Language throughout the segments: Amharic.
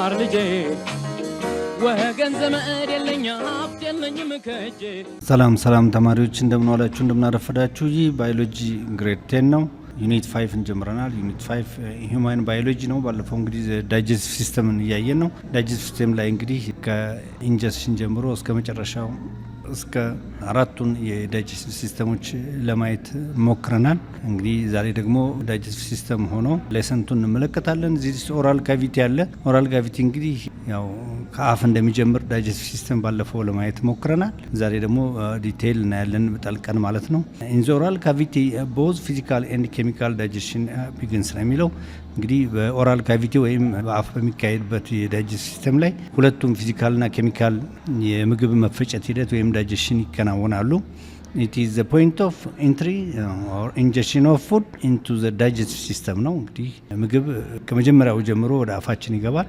ማር ልጄ ወገን ዘመድ የለኝ ሀብት የለኝም ከእጄ። ሰላም ተማሪዎች እንደምን ዋላችሁ እንደምን አረፈዳችሁ። ይህ ባዮሎጂ ግሬድ 10 ነው። ዩኒት 5 እንጀምረናል። ዩኒት 5 ሂውማን ባዮሎጂ ነው። ባለፈው እንግዲህ ዳይጀስቲቭ ሲስተምን እያየን ነው። ዳይጀስቲቭ ሲስተም ላይ እንግዲህ ከኢንጀስሽን ጀምሮ እስከ መጨረሻው እስከ አራቱን የዳይጀስቲቭ ሲስተሞች ለማየት ሞክረናል። እንግዲህ ዛሬ ደግሞ ዳይጀስቲቭ ሲስተም ሆኖ ሌሰንቱን እንመለከታለን። እዚህ ኦራል ካቪቲ አለ። ኦራል ካቪቲ እንግዲህ ያው ከአፍ እንደሚጀምር ዳይጀስቲቭ ሲስተም ባለፈው ለማየት ሞክረናል። ዛሬ ደግሞ ዲቴይል እናያለን ጠልቀን ማለት ነው። ኢን ዘ ኦራል ካቪቲ ቦዝ ፊዚካል ኤንድ ኬሚካል ዳይጀሽን ቢግንስ ነው የሚለው። እንግዲህ በኦራል ካቪቲ ወይም በአፍ በሚካሄድበት የዳይጀስቲቭ ሲስተም ላይ ሁለቱም ፊዚካልና ኬሚካል የምግብ መፈጨት ሂደት ወይም ዳይጀሽን ይከናወናሉ። It is the point of entry or ingestion of food into the digestive system ነው። እንግዲህ ምግብ ከመጀመሪያው ጀምሮ ወደ አፋችን ይገባል።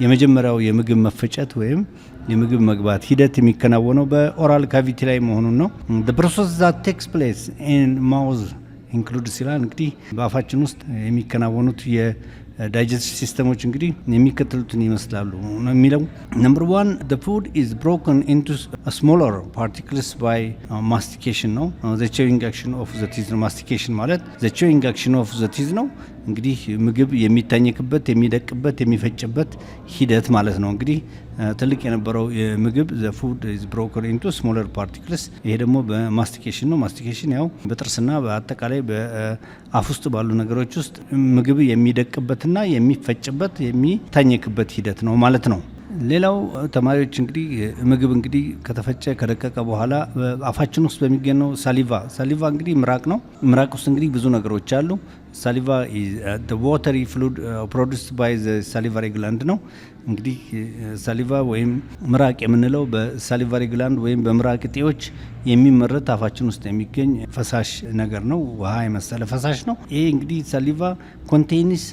የመጀመሪያው የምግብ መፈጨት ወይም የምግብ መግባት ሂደት የሚከናወነው በኦራል ካቪቲ ላይ መሆኑን ነው። The process that takes place in mouth includes ይላል። እንግዲህ በአፋችን ውስጥ የሚከናወኑት የዳይጀስቲቭ ሲስተሞች እንግዲህ የሚከተሉትን ይመስላሉ ነው የሚለው። ነምበር 1 the food is broken into smaller particles by mastication ነው። the chewing action of the teeth ነው። mastication ማለት the chewing action of the teeth ነው። እንግዲህ ምግብ የሚታኘክበት የሚደቅበት የሚፈጭበት ሂደት ማለት ነው። እንግዲህ ትልቅ የነበረው ምግብ the food is broken into smaller particles ይሄ ደግሞ በማስቲኬሽን ነው። ማስቲኬሽን ያው በጥርስና በአጠቃላይ በአፍ ውስጥ ባሉ ነገሮች ውስጥ ምግብ የሚደቅበትና የሚፈጭበት የሚታኘክበት ሂደት ነው ማለት ነው። ሌላው ተማሪዎች እንግዲህ ምግብ እንግዲህ ከተፈጨ ከደቀቀ በኋላ አፋችን ውስጥ በሚገኘው ሳሊቫ እንግዲህ ምራቅ ነው። ምራቅ ውስጥ እንግዲህ ብዙ ነገሮች አሉ። ሳሊቫ the watery fluid produced by the salivary gland ነው። እንግዲህ ሳሊቫ ወይም ምራቅ የምንለው በሳሊቫሪ ግላንድ ወይም በምራቅ እጢዎች የሚመረት አፋችን ውስጥ የሚገኝ ፈሳሽ ነገር ነው። ውሃ የመሰለ ፈሳሽ ነው። ይሄ እንግዲህ ሳሊቫ ኮንቴይንስ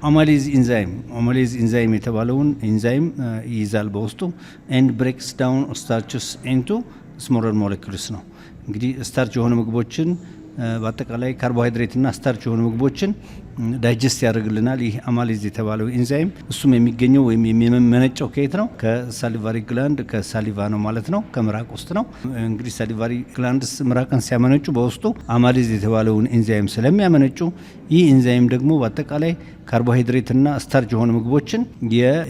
አማሌዝ ኢንዛይም የተባለውን ኢንዛይም ይይዛል በውስጡ ኤንድ ብሬክስ ዳውን ስታርችስ ኢንቱ ስሞለር ሞለኪውልስ ነው። እንግዲህ ስታርች የሆኑ ምግቦችን በአጠቃላይ ካርቦሃይድሬት እና ስታርች የሆኑ ምግቦችን ዳይጀስት ያደርግልናል። ይህ አማሌዝ የተባለው ኢንዛይም እሱም የሚገኘው ወይም የሚመነጨው ከየት ነው? ከሳሊቫሪ ግላንድ ከሳሊቫ ነው ማለት ነው፣ ከምራቅ ውስጥ ነው። እንግዲህ ሳሊቫሪ ግላንድስ ምራቅን ሲያመነጩ በውስጡ አማሌዝ የተባለውን ኢንዛይም ስለሚያመነጩ ይህ ኢንዛይም ደግሞ በአጠቃላይ ካርቦሃይድሬት እና ስታርች የሆኑ ምግቦችን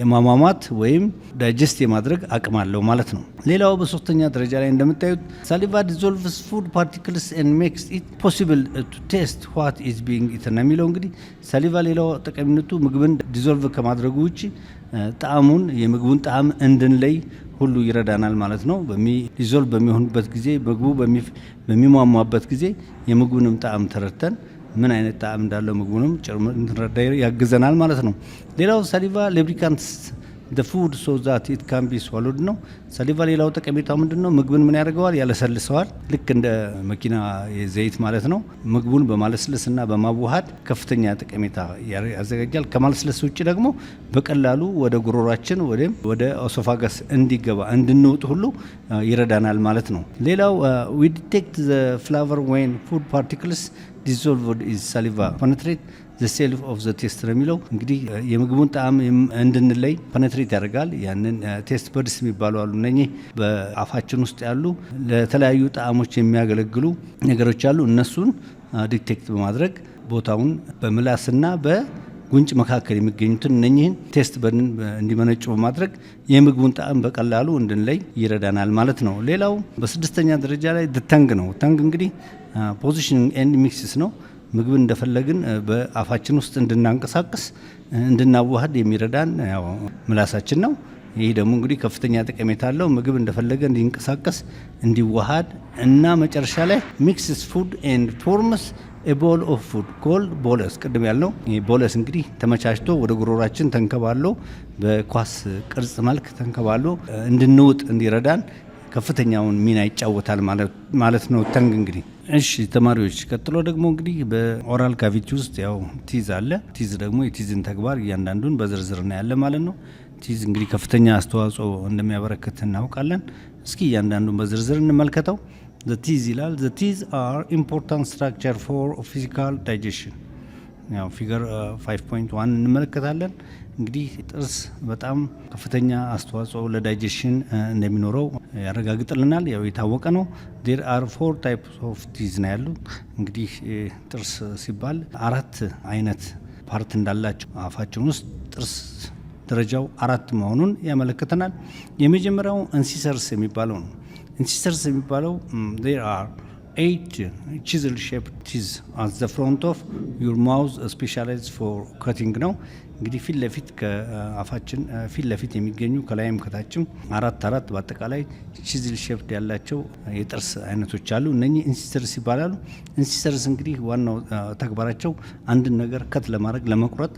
የማሟሟት ወይም ዳይጀስት የማድረግ አቅም አለው ማለት ነው። ሌላው በሶስተኛ ደረጃ ላይ እንደምታዩት ሳሊቫ ዲዞልቭስ ፉድ ፓርቲክልስ ኤንድ ሜክስ ኢት ፖሲብል ቱ ቴስት ዋት ኢዝ ቢንግ ኢተን የሚለው እንግዲህ ሳሊቫ ሌላው ጠቀሚነቱ ምግብን ዲዞልቭ ከማድረጉ ውጭ ጣዕሙን የምግቡን ጣዕም እንድንለይ ሁሉ ይረዳናል ማለት ነው። ዲዞልቭ በሚሆንበት ጊዜ ምግቡ በሚሟሟበት ጊዜ የምግቡንም ጣዕም ተረድተን ምን አይነት ጣዕም እንዳለው ምግቡንም ጭምር እንድንረዳ ያግዘናል ማለት ነው። ሌላው ሳሊቫ ሉብሪካንትስ the food so that it can be swallowed ነው። ሳሊቫ ሌላው ጠቀሜታው ምንድነው? ምግብን ምን ያደርገዋል? ያለሰልሰዋል። ልክ እንደ መኪና ዘይት ማለት ነው። ምግቡን በማለስለስና በማዋሃድ ከፍተኛ ጠቀሜታ ያዘጋጃል። ከማለስለስ ውጭ ደግሞ በቀላሉ ወደ ጉሮሯችን ወደ ኦሶፋገስ እንዲገባ እንድንውጥ ሁሉ ይረዳናል ማለት ነው። ሌላው we detect the flavor when food particles dissolved in saliva penetrate the cell of the taste የሚለው እንግዲህ የምግቡን ጣዕም እንድንለይ ፐኔትሬት ያደርጋል። ያንን ቴስት በድስ የሚባሉ አሉ። እነኚህ በአፋችን ውስጥ ያሉ ለተለያዩ ጣዕሞች የሚያገለግሉ ነገሮች አሉ። እነሱን ዲቴክት በማድረግ ቦታውን በምላስና በጉንጭ መካከል የሚገኙትን እነኚህን ቴስት በድን እንዲመነጩ በማድረግ የምግቡን ጣዕም በቀላሉ እንድንለይ ይረዳናል ማለት ነው። ሌላው በስድስተኛ ደረጃ ላይ ተንግ ነው። ተንግ እንግዲህ ፖዚሽኒንግ ኤንድ ሚክስስ ነው። ምግብ እንደፈለግን በአፋችን ውስጥ እንድናንቀሳቀስ እንድናዋሃድ የሚረዳን ያው ምላሳችን ነው። ይህ ደግሞ እንግዲህ ከፍተኛ ጠቀሜታ አለው። ምግብ እንደፈለገ እንዲንቀሳቀስ እንዲዋሃድ እና መጨረሻ ላይ ሚክስስ ፉድ ኤንድ ፎርምስ ኤ ቦል ኦፍ ፉድ ኮልድ ቦለስ። ቅድም ያልነው ቦለስ እንግዲህ ተመቻችቶ ወደ ጉሮሯችን ተንከባሎ በኳስ ቅርጽ መልክ ተንከባሎ እንድንውጥ እንዲረዳን ከፍተኛውን ሚና ይጫወታል ማለት ነው ተንግ እንግዲህ። እሺ ተማሪዎች ቀጥሎ ደግሞ እንግዲህ በኦራል ካቪቲ ውስጥ ያው ቲዝ አለ። ቲዝ ደግሞ የቲዝን ተግባር እያንዳንዱን በዝርዝር እናያለን ማለት ነው። ቲዝ እንግዲህ ከፍተኛ አስተዋጽኦ እንደሚያበረክት እናውቃለን። እስኪ እያንዳንዱን በዝርዝር እንመልከተው። the teeth ይላል the teeth are important structure for physical digestion ያው ፊገር 5.1 እንመለከታለን። እንግዲህ ጥርስ በጣም ከፍተኛ አስተዋጽኦ ለዳይጀሽን እንደሚኖረው ያረጋግጥልናል። ያው የታወቀ ነው። there are 4 types of teeth ነው ያሉ። እንግዲህ ጥርስ ሲባል 4 አይነት ፓርት እንዳላቸው አፋችን ውስጥ ጥርስ ደረጃው 4 መሆኑን ያመለክተናል። የመጀመሪያው ኢንሲሰርስ የሚባለው ነው። ኢንሲሰርስ የሚባለው there are 8 chisel shaped teeth at the front of your mouth specialized for cutting ነው። እንግዲህ ፊት ለፊት ከአፋችን ፊት ለፊት የሚገኙ ከላይም ከታችም 4 በአጠቃላይ ቺዝል ሼፕድ ያላቸው የጥርስ አይነቶች አሉ። እነኚህ ኢንሲሰርስ ይባላሉ። ኢንሲሰርስ እንግዲህ ዋናው ተግባራቸው አንድን ነገር ከት ለማድረግ ለመቁረጥ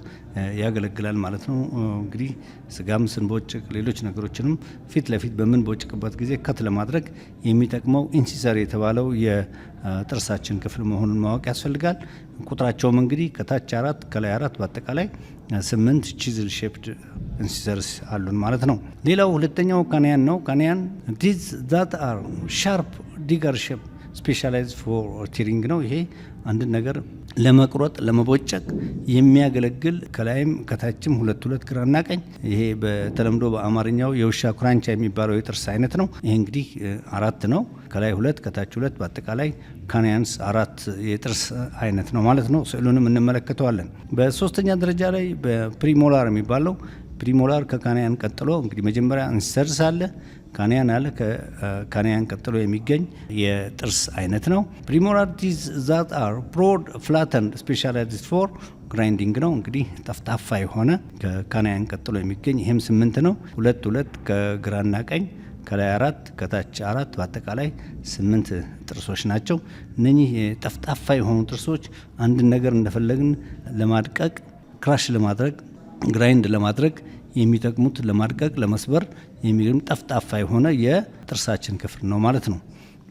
ያገለግላል ማለት ነው። እንግዲህ ስጋም ስንቦጭቅ ሌሎች ነገሮችንም ፊት ለፊት በምንቦጭቅበት ጊዜ ከት ለማድረግ የሚጠቅመው ኢንሲሰር የተባለው የጥርሳችን ክፍል መሆኑን ማወቅ ያስፈልጋል። ቁጥራቸውም እንግዲህ ከታች 4 ከላይ 4 በአጠቃላይ 8 ቺዝል ሼፕድ ኢንሲሰርስ አሉን ማለት ነው። ሌላው ሁለተኛው ካኒያን ነው። ካኒያን ቲዝ ዛት አር ሻርፕ ዲገር ሼፕ ስፔሻላይዝ ፎር ቲሪንግ ነው። ይሄ አንድን ነገር ለመቁረጥ ለመቦጨቅ የሚያገለግል ከላይም ከታችም 2 ግራና ቀኝ። ይሄ በተለምዶ በአማርኛው የውሻ ኩራንቻ የሚባለው የጥርስ አይነት ነው። ይሄ እንግዲህ 4 ነው። ከላይ 2 ከታች 2 በአጠቃላይ ካኒያንስ 4 የጥርስ አይነት ነው ማለት ነው። ስዕሉንም እንመለከተዋለን። በሶስተኛ ደረጃ ላይ በፕሪሞላር የሚባለው ፕሪሞላር ከካኒያን ቀጥሎ እንግዲህ መጀመሪያ ኢንሲሰርስ አለ፣ ካኒያን አለ። ከካኒያን ቀጥሎ የሚገኝ የጥርስ አይነት ነው። ፕሪሞላር ቲዝ ዛት አር ብሮድ ፍላተንድ ስፔሻላይዝድ ፎር ግራይንዲንግ ነው። እንግዲህ ጠፍጣፋ የሆነ ከካኒያን ቀጥሎ የሚገኝ ይህም 8 ነው። 2 ከግራና ቀኝ ከላይ 4 ከታች 4 በአጠቃላይ 8 ጥርሶች ናቸው። እነኚህ ጠፍጣፋ የሆኑ ጥርሶች አንድን ነገር እንደፈለግን ለማድቀቅ ክራሽ ለማድረግ ግራይንድ ለማድረግ የሚጠቅሙት ለማድቀቅ ለመስበር የሚገርም ጠፍጣፋ የሆነ የጥርሳችን ክፍል ነው ማለት ነው።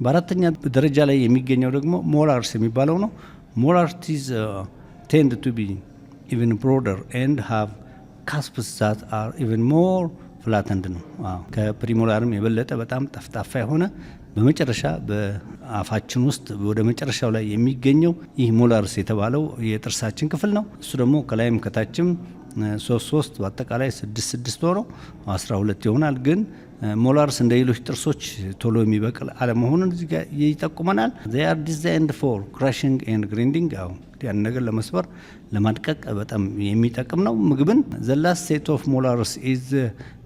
በአራተኛ ደረጃ ላይ የሚገኘው ደግሞ ሞላርስ የሚባለው ነው። ሞላርስ ቲዝ ቴንድ ቱ ቢ ኢቨን ብሮደር ኤንድ ሃቭ ካስፕስ ዛት አር ኢቨን ሞር ፍላተንድ ነው። ከፕሪሞላርም የበለጠ በጣም ጠፍጣፋ የሆነ በመጨረሻ በአፋችን ውስጥ ወደ መጨረሻው ላይ የሚገኘው ይህ ሞላርስ የተባለው የጥርሳችን ክፍል ነው። እሱ ደግሞ ከላይም ከታችም 3 በአጠቃላይ 6 ሆኖ 12 ይሆናል። ግን ሞላርስ እንደ ሌሎች ጥርሶች ቶሎ የሚበቅል አለመሆኑን እዚህ ጋር ይጠቁመናል። they are designed for crushing and grinding ያን ነገር ለመስበር ለማድቀቅ በጣም የሚጠቅም ነው። ምግብን the last set of molars is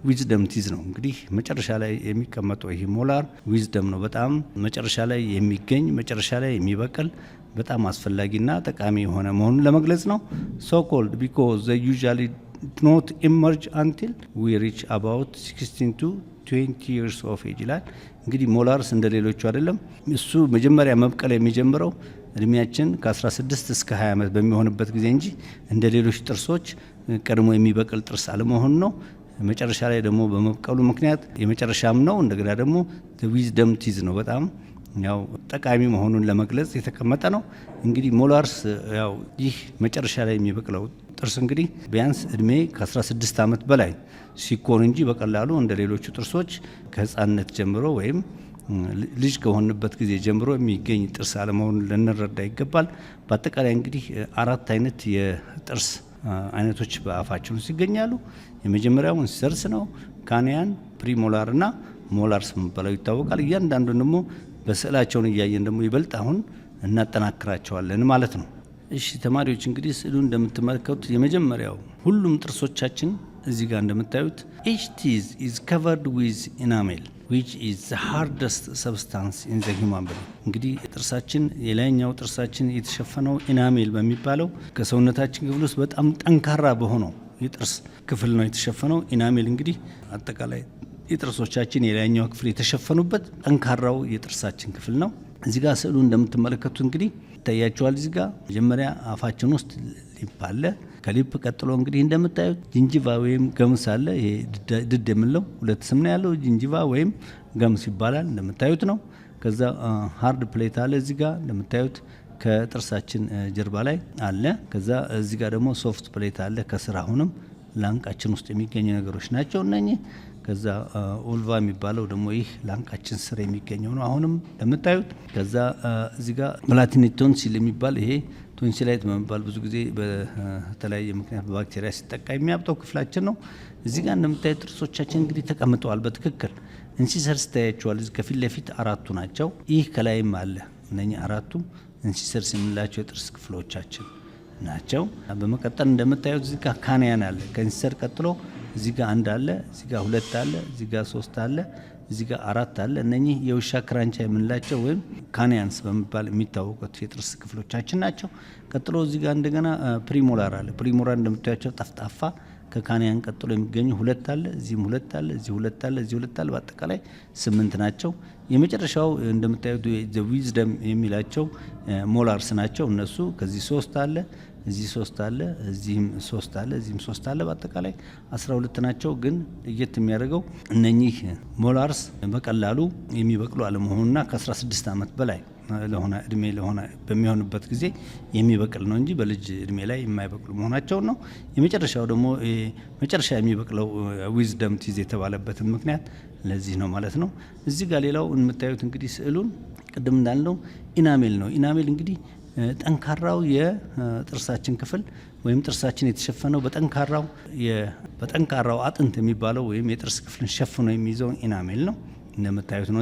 wisdom teeth ነው። እንግዲህ መጨረሻ ላይ የሚቀመጠው ይሄ ሞላር ዊዝደም ነው። በጣም መጨረሻ ላይ የሚገኝ መጨረሻ ላይ የሚበቅል በጣም አስፈላጊና ጠቃሚ የሆነ መሆኑን ለመግለጽ ነው። so called because they usually not emerge until we reach about 16 to 20 years of age ይላል። እንግዲህ ሞላርስ እንደ ሌሎቹ አይደለም። እሱ መጀመሪያ መብቀል የሚጀምረው እድሜያችን ከ16 እስከ 20 ዓመት በሚሆንበት ጊዜ እንጂ እንደ ሌሎች ጥርሶች ቀድሞ የሚበቅል ጥርስ አለመሆኑ ነው። መጨረሻ ላይ ደግሞ በመብቀሉ ምክንያት የመጨረሻም ነው። እንደገና ደግሞ ዊዝደም ቲዝ ነው። በጣም ያው ጠቃሚ መሆኑን ለመግለጽ የተቀመጠ ነው። እንግዲህ ሞላርስ ያው ይህ መጨረሻ ላይ የሚበቅለው ጥርስ እንግዲህ ቢያንስ እድሜ ከ16 ዓመት በላይ ሲኮን እንጂ በቀላሉ እንደ ሌሎቹ ጥርሶች ከህፃንነት ጀምሮ ወይም ልጅ ከሆንበት ጊዜ ጀምሮ የሚገኝ ጥርስ አለመሆኑን ልንረዳ ይገባል። በአጠቃላይ እንግዲህ 4 አይነት የጥርስ አይነቶች በአፋችን ውስጥ ይገኛሉ። የመጀመሪያው ኢንሲሰርስ ነው። ካኒያን፣ ፕሪሞላር እና ሞላርስ መባለው ይታወቃል። እያንዳንዱን ደግሞ በስዕላቸውን እያየን ደግሞ ይበልጥ አሁን እናጠናክራቸዋለን ማለት ነው። እሺ ተማሪዎች እንግዲህ ስዕሉ እንደምትመለከቱት የመጀመሪያው ሁሉም ጥርሶቻችን እዚህ ጋር እንደምታዩት each teeth is covered with enamel which is the hardest substance in the human body። እንግዲህ ጥርሳችን የላይኛው ጥርሳችን የተሸፈነው ኢናሜል በሚባለው ከሰውነታችን ክፍል ውስጥ በጣም ጠንካራ በሆነው የጥርስ ክፍል ነው የተሸፈነው። ኢናሜል እንግዲህ አጠቃላይ የጥርሶቻችን የላይኛው ክፍል የተሸፈኑበት ጠንካራው የጥርሳችን ክፍል ነው። እዚህ ጋር ስዕሉ እንደምትመለከቱት እንግዲህ ይታያቸዋል። እዚህ ጋር መጀመሪያ አፋችን ውስጥ ሊፕ አለ። ከሊፕ ቀጥሎ እንግዲህ እንደምታዩት ጅንጂቫ ወይም ገምስ አለ። ይሄ ድድ የምንለው 2 ስም ነው ያለው። ጅንጂቫ ወይም ገምስ ይባላል እንደምታዩት ነው። ከዛ ሃርድ ፕሌት አለ እዚህ ጋር እንደምታዩት ከጥርሳችን ጀርባ ላይ አለ። ከዛ እዚህ ጋር ደግሞ ሶፍት ፕሌት አለ ከስር አሁንም ላንቃችን ውስጥ የሚገኙ ነገሮች ናቸው እነኚህ። ከዛ ኦልቫ የሚባለው ደግሞ ይህ ላንቃችን ስር የሚገኘው ነው አሁንም እንደምታዩት። ከዛ እዚህ ጋር ፕላቲኒ ቶንሲል የሚባል ይሄ ቶንሲላይት በመባል ብዙ ጊዜ በተለያየ ምክንያት በባክቴሪያ ሲጠቃ የሚያብጠው ክፍላችን ነው። እዚህ ጋር እንደምታዩት ጥርሶቻችን እንግዲህ ተቀምጠዋል በትክክል ኢንሲሰርስ ታያቸዋል። እዚህ ከፊት ለፊት 4ቱ ናቸው። ይህ ከላይም አለ። እነኚህ 4ቱ ኢንሲሰርስ የምንላቸው የጥርስ ክፍሎቻችን ናቸው። በመቀጠል እንደምታዩት እዚህ ጋር ካንያን አለ። ከኢንሲሰር ቀጥሎ እዚህ ጋር 1 አለ፣ እዚህ ጋር 2 አለ፣ እዚህ ጋር 3 አለ፣ እዚህ ጋር 4 አለ። እነኚህ የውሻ ክራንቻ የምንላቸው ወይም ካንያንስ በመባል የሚታወቁት የጥርስ ክፍሎቻችን ናቸው። ቀጥሎ እዚህ ጋር እንደገና ፕሪሞላር አለ። ፕሪሞላር እንደምታዩቸው ጠፍጣፋ ከካንያን ቀጥሎ የሚገኙ 2 አለ፣ እዚህም 2 አለ፣ እዚህ 2 አለ፣ እዚህ 2 አለ። በአጠቃላይ 8 ናቸው። የመጨረሻው እንደምታዩት ዊዝደም የሚላቸው ሞላርስ ናቸው። እነሱ ከዚህ 3 አለ፣ እዚህ 3 አለ፣ እዚህም 3 አለ፣ እዚህም 3 አለ። በአጠቃላይ 12 ናቸው። ግን ለየት የሚያደርገው እነኚህ ሞላርስ በቀላሉ የሚበቅሉ አለመሆኑና ከ16 ዓመት በላይ ለሆነ እድሜ ለሆነ በሚሆንበት ጊዜ የሚበቅል ነው እንጂ በልጅ እድሜ ላይ የማይበቅሉ መሆናቸው ነው። የመጨረሻው ደግሞ መጨረሻ የሚበቅለው ዊዝደም ቲዝ የተባለበትን ምክንያት ለዚህ ነው ማለት ነው። እዚህ ጋር ሌላው የምታዩት እንግዲህ ስዕሉን ቅድም እንዳልነው ኢናሜል ነው። ኢናሜል እንግዲህ ጠንካራው የጥርሳችን ክፍል ወይም ጥርሳችን የተሸፈነው በጠንካራው አጥንት የሚባለው ወይም የጥርስ ክፍልን ሸፍኖ የሚይዘው ኢናሜል ነው። እንደምታዩት ነው።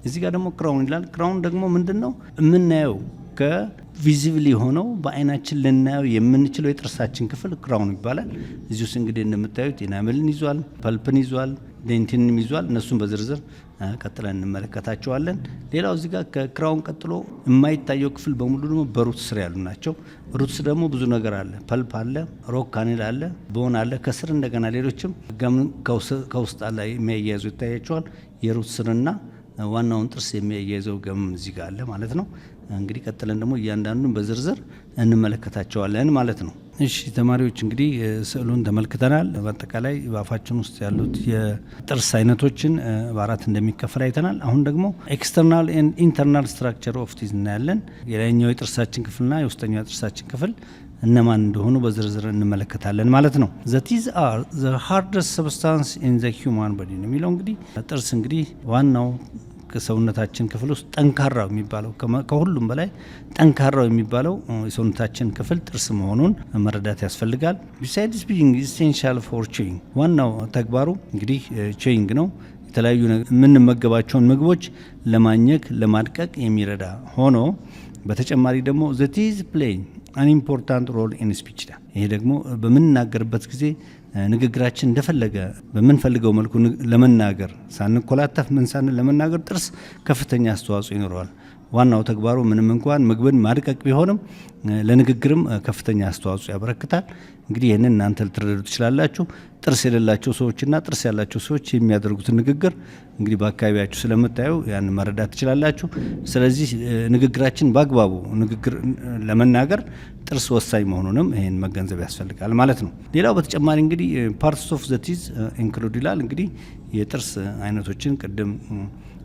እዚህ ጋር ደግሞ ክራውን ይላል። ክራውን ደግሞ ምንድነው? የምናየው ከቪዚብል የሆነው በአይናችን ልናየው የምንችለው የጥርሳችን ክፍል ክራውን ይባላል። እዚህ ውስጥ እንግዲህ እንደምታዩት ኢናሜልን ይዟል፣ ፐልፕን ይዟል፣ ዴንቲንም ይዟል። እነሱን በዝርዝር ቀጥለን እንመለከታቸዋለን። ሌላው እዚህ ጋር ከክራውን ቀጥሎ የማይታየው ክፍል በሙሉ ደግሞ በሩት ስር ያሉ ናቸው። ሩትስ ደግሞ ብዙ ነገር አለ። ፐልፕ አለ፣ ሮክ ካኔል አለ፣ ቦን አለ ከስር እንደገና ሌሎችም ገም ከውስጥ አለ የሚያያይዙ ይታያቸዋል። የሩት ስርና ዋናውን ጥርስ የሚያያይዘው ገም እዚህ ጋር አለ ማለት ነው። እንግዲህ ቀጥለን ደግሞ እያንዳንዱን በዝርዝር እንመለከታቸዋለን ማለት ነው። እሺ ተማሪዎች እንግዲህ ስዕሉን ተመልክተናል። በአጠቃላይ በአፋችን ውስጥ ያሉት የጥርስ አይነቶችን በአራት እንደሚከፈል አይተናል። አሁን ደግሞ ኤክስተርናል ኤንድ ኢንተርናል ስትራክቸር ኦፍ ቲዝ እናያለን። የላይኛው የጥርሳችን ክፍልና የውስጠኛው የጥርሳችን ክፍል እነማን እንደሆኑ በዝርዝር እንመለከታለን ማለት ነው። the teeth are the hardest substance in the human body ነው የሚለው። እንግዲህ ጥርስ እንግዲህ ዋናው ከሰውነታችን ክፍል ውስጥ ጠንካራው የሚባለው ከሁሉም በላይ ጠንካራው የሚባለው የሰውነታችን ክፍል ጥርስ መሆኑን መረዳት ያስፈልጋል። besides being essential for chewing ዋናው ተግባሩ እንግዲህ chewing ነው። የተለያዩ የምንመገባቸውን ምግቦች ለማኘክ ለማድቀቅ የሚረዳ ሆኖ በተጨማሪ ደግሞ the teeth play an important role in speech ይላል። ይሄ ደግሞ በምንናገርበት ጊዜ ንግግራችን እንደፈለገ በምንፈልገው መልኩ ለመናገር ሳንኮላተፍ ምን ሳንል ለመናገር ጥርስ ከፍተኛ አስተዋጽኦ ይኖረዋል። ዋናው ተግባሩ ምንም እንኳን ምግብን ማድቀቅ ቢሆንም ለንግግርም ከፍተኛ አስተዋጽኦ ያበረክታል። እንግዲህ ይህንን እናንተ ልትረዱ ትችላላችሁ። ጥርስ የሌላቸው ሰዎችና ጥርስ ያላቸው ሰዎች የሚያደርጉትን ንግግር እንግዲህ በአካባቢያችሁ ስለምታዩ ያን መረዳት ትችላላችሁ። ስለዚህ ንግግራችን በአግባቡ ንግግር ለመናገር ጥርስ ወሳኝ መሆኑንም ይህን መገንዘብ ያስፈልጋል ማለት ነው። ሌላው በተጨማሪ እንግዲህ ፓርትስ ኦፍ ዘ ቲዝ ኢንክሉድ ይላል። እንግዲህ የጥርስ አይነቶችን ቅድም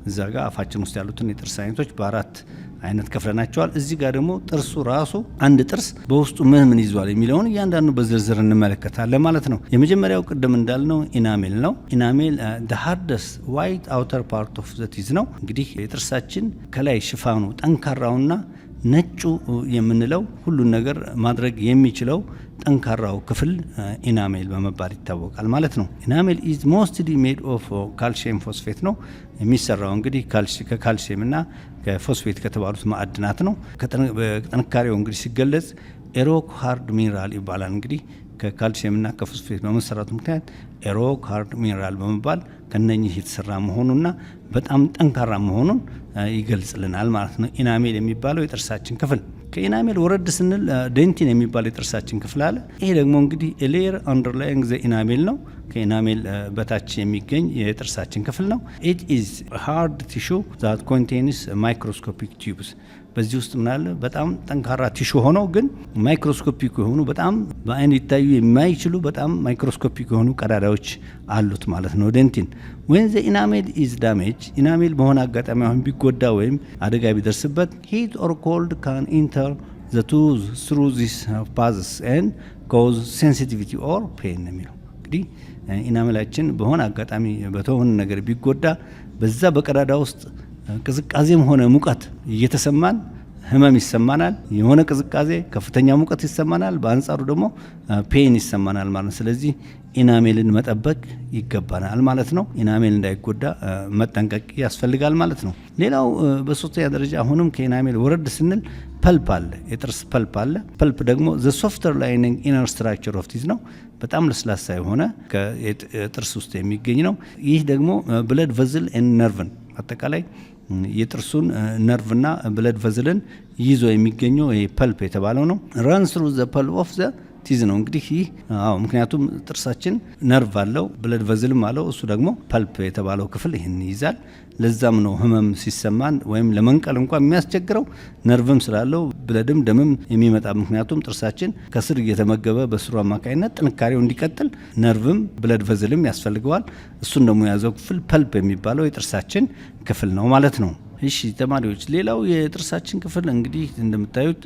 እዛ ጋር አፋችን ውስጥ ያሉትን የጥርስ አይነቶች በአራት አይነት ከፍለናቸዋል። እዚህ ጋር ደግሞ ጥርሱ ራሱ አንድ ጥርስ በውስጡ ምን ይዟል የሚለውን እያንዳንዱ በዝርዝር እንመለከታለን ማለት ነው። የመጀመሪያው ቅድም እንዳልነው ኢናሜል ነው። ኢናሜል the hardest white outer part of the teeth ነው። እንግዲህ የጥርሳችን ከላይ ሽፋኑ ጠንካራውና ነጩ የምንለው ሁሉን ነገር ማድረግ የሚችለው ጠንካራው ክፍል ኢናሜል በመባል ይታወቃል ማለት ነው። ኢናሜል is mostly made of calcium phosphate ነው የሚሰራው። እንግዲህ ከካልሲየም እና ከፎስፌት ከተባሉት ማዕድናት ነው። በጥንካሬው እንግዲህ ሲገለጽ ኤሮክ ሃርድ ሚነራል ይባላል። እንግዲህ ከካልሲየም እና ከፎስፌት በመሰራቱ ምክንያት ኤሮክ ሃርድ ሚነራል በመባል ከነኚህ የተሰራ መሆኑና በጣም ጠንካራ መሆኑን ይገልጽልናል ማለት ነው። ኢናሜል የሚባለው የጥርሳችን ክፍል ከኢናሜል ወረድ ስንል ዴንቲን የሚባለው የጥርሳችን ክፍል አለ። ይሄ ደግሞ እንግዲህ ሌየር አንደርላይንግ ዘ ኢናሜል ነው። ከኢናሜል በታች የሚገኝ የጥርሳችን ክፍል ነው። ኢት ኢዝ ሃርድ ቲሹ ዛት ኮንቴንስ ማይክሮስኮፒክ ቲዩብስ በዚህ ውስጥ ምናለ በጣም ጠንካራ ቲሹ ሆነው ግን ማይክሮስኮፒክ የሆኑ በጣም በአይን ሊታዩ የማይችሉ በጣም ማይክሮስኮፒክ የሆኑ ቀዳዳዎች አሉት ማለት ነው ዴንቲን። when the enamel is damaged ኢናሜል በሆነ አጋጣሚ አሁን ቢጎዳ ወይም አደጋ ቢደርስበት heat or cold can enter the tooth through these paths and cause sensitivity or pain የሚለው እንግዲህ ኢናሜላችን በሆነ አጋጣሚ በተሆነ ነገር ቢጎዳ በዛ በቀዳዳ ውስጥ ቅዝቃዜም ሆነ ሙቀት እየተሰማን ህመም ይሰማናል፣ የሆነ ቅዝቃዜ፣ ከፍተኛ ሙቀት ይሰማናል፣ በአንጻሩ ደግሞ ፔን ይሰማናል ማለት ነው። ስለዚህ ኢናሜልን መጠበቅ ይገባናል ማለት ነው። ኢናሜል እንዳይጎዳ መጠንቀቅ ያስፈልጋል ማለት ነው። ሌላው በሶስተኛ ደረጃ አሁንም ከኢናሜል ወረድ ስንል ፐልፕ አለ፣ የጥርስ ፐልፕ አለ። ፐልፕ ደግሞ ዘ ሶፍተር ላይኒንግ ኢነር ስትራክቸር ኦፍ ቲዝ ነው። በጣም ለስላሳ የሆነ ከጥርስ ውስጥ የሚገኝ ነው። ይህ ደግሞ ብለድ ቨዝል ኤንድ ነርቭን አጠቃላይ የጥርሱን ነርቭና ብለድ ቨዝልን ይዞ የሚገኘው ይሄ ፐልፕ የተባለው ነው። ራን ስሩ ዘ ፐልፕ ኦፍ ዘ ቲዝ ነው እንግዲህ ይህ ምክንያቱም ጥርሳችን ነርቭ አለው ብለድ ቨዝልም አለው። እሱ ደግሞ ፐልፕ የተባለው ክፍል ይህን ይይዛል። ለዛም ነው ህመም ሲሰማን ወይም ለመንቀል እንኳን የሚያስቸግረው ነርቭም ስላለው ብለድም ደምም የሚመጣ ምክንያቱም ጥርሳችን ከስር እየተመገበ በስሩ አማካኝነት ጥንካሬው እንዲቀጥል ነርቭም ብለድ ቨዝልም ያስፈልገዋል። እሱን ደግሞ የያዘው ክፍል ፐልፕ የሚባለው የጥርሳችን ክፍል ነው ማለት ነው። እሺ ተማሪዎች፣ ሌላው የጥርሳችን ክፍል እንግዲህ እንደምታዩት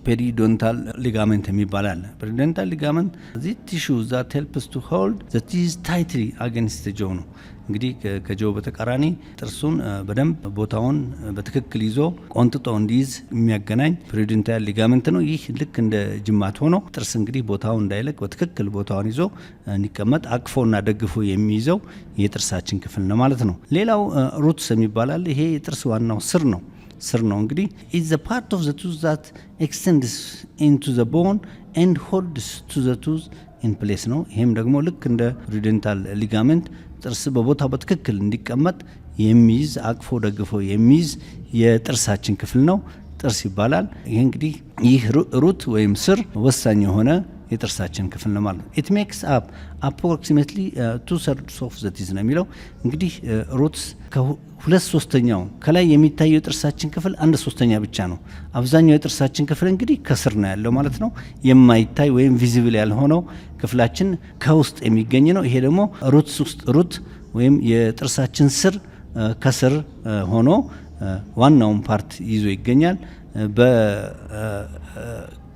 ፔሪዶንታል ሊጋመንት የሚባል አለ። ፔሪዶንታል ሊጋመንት ዚ ቲሹ ዛት ሄልፕስ ቱ ሆልድ ዘ ቲዝ ታይትሊ አገንስት ዘ ጆው ነው። እንግዲህ ከጆው በተቃራኒ ጥርሱን በደንብ ቦታውን በትክክል ይዞ ቆንጥጦ እንዲይዝ የሚያገናኝ ፔሪዶንታል ሊጋመንት ነው። ይህ ልክ እንደ ጅማት ሆኖ ጥርስ እንግዲህ ቦታውን እንዳይለቅ በትክክል ቦታውን ይዞ እንዲቀመጥ አቅፎና ደግፎ የሚይዘው የጥርሳችን ክፍል ነው ማለት ነው። ሌላው ሩትስ የሚባላል። ይሄ የጥርስ ዋናው ስር ነው። እንግዲህ is the part of the tooth that extends into the bone and holds to the tooth in place ነው። ይሄም ደግሞ ልክ እንደ ፔሪዶንታል ሊጋመንት ጥርስ በቦታው በትክክል እንዲቀመጥ የሚይዝ አቅፎ ደግፎ የሚይዝ የጥርሳችን ክፍል ነው። ጥርስ ይባላል። ይሄ እንግዲህ ይህ ሩት ወይም ስር ወሳኝ የሆነ የጥርሳችን ክፍል ነው ማለት ነው። ኢት ሜክስ አፕ አፕሮክሲሜትሊ 2/3 ኦፍ ዘ ቲዝ ነው የሚለው እንግዲህ ሩትስ ከ2/3 ከላይ የሚታየው የጥርሳችን ክፍል 1/3 ብቻ ነው። አብዛኛው የጥርሳችን ክፍል እንግዲህ ከስር ነው ያለው ማለት ነው። የማይታይ ወይም ቪዚብል ያልሆነው ክፍላችን ከውስጥ የሚገኝ ነው። ይሄ ደግሞ ሩት ወይም የጥርሳችን ስር ከስር ሆኖ ዋናውን ፓርት ይዞ ይገኛል።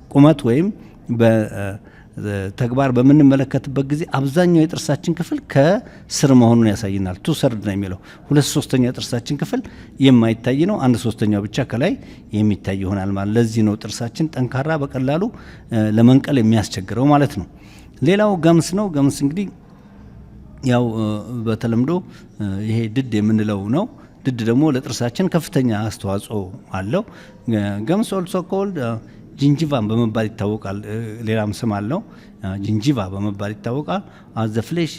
በቁመት ወይም በተግባር በምንመለከትበት ጊዜ አብዛኛው የጥርሳችን ክፍል ከስር መሆኑን ያሳይናል። 2/3 ነው የሚለው 2/3 የጥርሳችን ክፍል የማይታይ ነው። 1/3 ብቻ ከላይ የሚታይ ይሆናል ማለት። ለዚህ ነው ጥርሳችን ጠንካራ በቀላሉ ለመንቀል የሚያስቸግረው ማለት ነው። ሌላው ገምስ ነው። ገምስ እንግዲህ ያው በተለምዶ ይሄ ድድ የምንለው ነው። ድድ ደግሞ ለጥርሳችን ከፍተኛ አስተዋጽኦ አለው። ገምስ ኦልሶ ኮልድ ጂንጂቫን በመባል ይታወቃል። ሌላም ስም አለው። ጂንጂቫ በመባል ይታወቃል። አዘ ፍሌሺ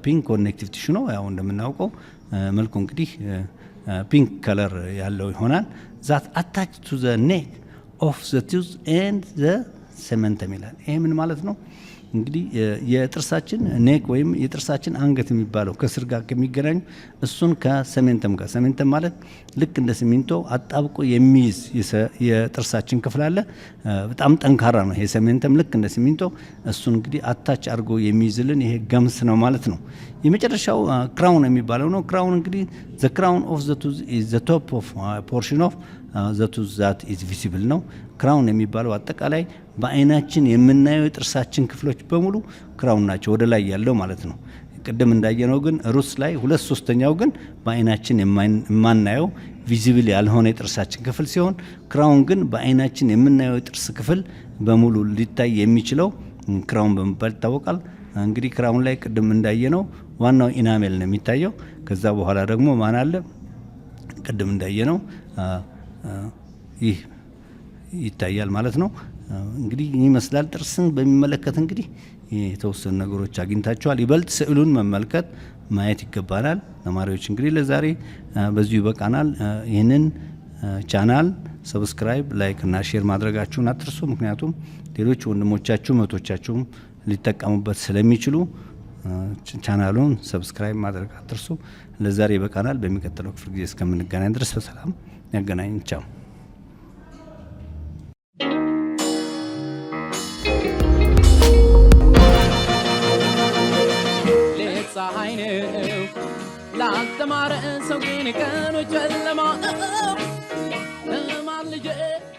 ፒንክ ኮኔክቲቭ ቲሹ ነው። ያው እንደምናውቀው መልኩ እንግዲህ ፒንክ ከለር ያለው ይሆናል። ዛት አታች ቱ ዘ ኔክ ኦፍ ዘ ቲዝ ኤንድ ዘ ሴመንተም ይላል። ይሄ ምን ማለት ነው? እንግዲህ የጥርሳችን ኔክ ወይም የጥርሳችን አንገት የሚባለው ከስር ጋር ከሚገናኙ እሱን ከሰሜንተም ጋር ሰሜንተም ማለት ልክ እንደ ሲሚንቶ አጣብቆ የሚይዝ የጥርሳችን ክፍል አለ። በጣም ጠንካራ ነው ይሄ ሰሜንተም ልክ እንደ ሲሚንቶ። እሱን እንግዲህ አታች አድርጎ የሚይዝልን ይሄ ገምስ ነው ማለት ነው። የመጨረሻው ክራውን የሚባለው ነው። ክራውን እንግዲህ ዘ ክራውን ኦፍ ዘ ቱዝ ኢዝ ዘ ቶፕ ኦፍ ፖርሽን ኦፍ ዘ ቱዝ ዛት ኢዝ ቪዚብል ነው። ክራውን የሚባለው አጠቃላይ በአይናችን የምናየው የጥርሳችን ክፍሎች በሙሉ ክራውን ናቸው፣ ወደ ላይ ያለው ማለት ነው። ቅድም እንዳየነው ግን ሩትስ ላይ 2/3 ግን በአይናችን የማናየው ቪዚብል ያልሆነ የጥርሳችን ክፍል ሲሆን ክራውን ግን በአይናችን የምናየው የጥርስ ክፍል በሙሉ ሊታይ የሚችለው ክራውን በመባል ይታወቃል። እንግዲህ ክራውን ላይ ቅድም እንዳየነው ዋናው ኢናሜል ነው የሚታየው። ከዛ በኋላ ደግሞ ማን አለ? ቅድም እንዳየነው ይህ ይታያል ማለት ነው። እንግዲህ ይመስላል ጥርስን በሚመለከት እንግዲህ የተወሰኑ ነገሮች አግኝታችኋል። ይበልጥ ስዕሉን መመልከት ማየት ይገባናል። ተማሪዎች እንግዲህ ለዛሬ በዚሁ ይበቃናል። ይህንን ቻናል ሰብስክራይብ፣ ላይክ እና ሼር ማድረጋችሁን አትርሱ። ምክንያቱም ሌሎች ወንድሞቻችሁ እህቶቻችሁም ሊጠቀሙበት ስለሚችሉ ቻናሉን ሰብስክራይብ ማድረግ አትርሱ። ለዛሬ ይበቃናል። በሚቀጥለው ክፍል ጊዜ እስከምንገናኝ ድረስ በሰላም ያገናኝ። ቻው።